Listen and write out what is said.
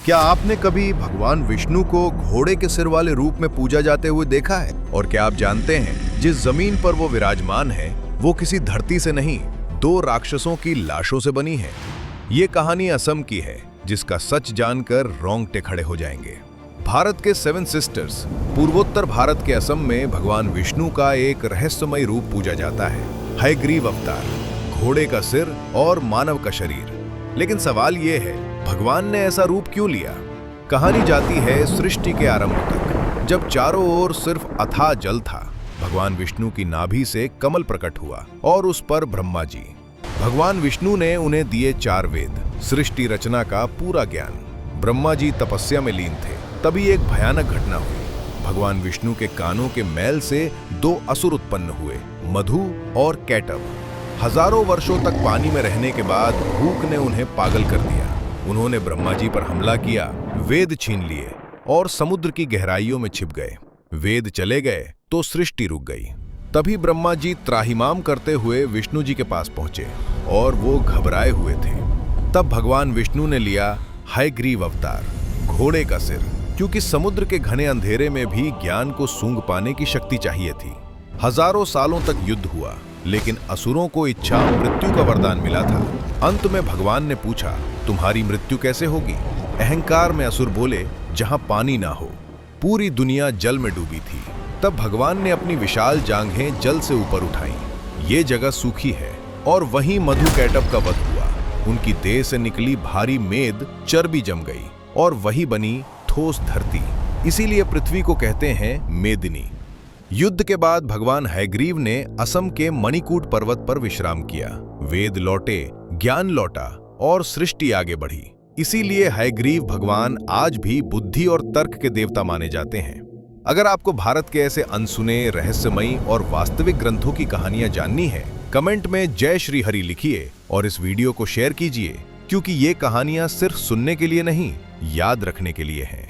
क्या आपने कभी भगवान विष्णु को घोड़े के सिर वाले रूप में पूजा जाते हुए देखा है? और क्या आप जानते हैं जिस जमीन पर वो विराजमान है वो किसी धरती से नहीं, दो राक्षसों की लाशों से बनी है। ये कहानी असम की है जिसका सच जानकर रोंगटे खड़े हो जाएंगे। भारत के 7 सिस्टर्स पूर्वोत्तर भारत के असम में भगवान विष्णु का एक रहस्यमय रूप पूजा जाता है, हयग्रीव अवतार, घोड़े का सिर और मानव का शरीर। लेकिन सवाल ये है, भगवान ने ऐसा रूप क्यों लिया? कहानी जाती है सृष्टि के आरंभ तक, जब चारों ओर सिर्फ अथाह जल था। भगवान विष्णु की नाभि से कमल प्रकट हुआ और उस पर ब्रह्मा जी। भगवान विष्णु ने उन्हें दिए 4 वेद, सृष्टि रचना का पूरा ज्ञान। ब्रह्मा जी तपस्या में लीन थे, तभी एक भयानक घटना हुई। भगवान विष्णु के कानों के मैल से 2 असुर उत्पन्न हुए, मधु और कैटव। हजारों वर्षों तक पानी में रहने के बाद भूख ने उन्हें पागल कर दिया। उन्होंने ब्रह्मा जी पर हमला किया, वेद छीन लिए और समुद्र की गहराइयों में छिप गए। वेद चले गए तो सृष्टि रुक गई। तभी ब्रह्मा जी त्राहिमाम करते हुए विष्णु जी के पास पहुंचे और वो घबराए हुए थे। तब भगवान विष्णु ने लिया हयग्रीव अवतार, घोड़े का सिर, क्योंकि समुद्र के घने अंधेरे में भी ज्ञान को सूंघ पाने की शक्ति चाहिए थी। हजारों सालों तक युद्ध हुआ, लेकिन असुरों को इच्छा मृत्यु का वरदान मिला था। अंत में भगवान ने पूछा, तुम्हारी मृत्यु कैसे होगी? अहंकार में असुर बोले, जहां पानी ना हो। पूरी दुनिया जल में डूबी थी। तब भगवान ने अपनी विशाल जांघें जल से ऊपर उठाई। ये जगह सूखी है और वहीं मधु कैटव का वध हुआ। उनकी देह से निकली भारी मेद चर्बी जम गई और वही बनी ठोस धरती। इसीलिए पृथ्वी को कहते हैं मेदिनी। युद्ध के बाद भगवान हयग्रीव ने असम के मणिकूट पर्वत पर विश्राम किया। वेद लौटे, ज्ञान लौटा और सृष्टि आगे बढ़ी। इसीलिए हयग्रीव भगवान आज भी बुद्धि और तर्क के देवता माने जाते हैं। अगर आपको भारत के ऐसे अनसुने, रहस्यमयी और वास्तविक ग्रंथों की कहानियां जाननी है, कमेंट में जय श्री हरि लिखिए और इस वीडियो को शेयर कीजिए, क्योंकि ये कहानियां सिर्फ सुनने के लिए नहीं, याद रखने के लिए हैं।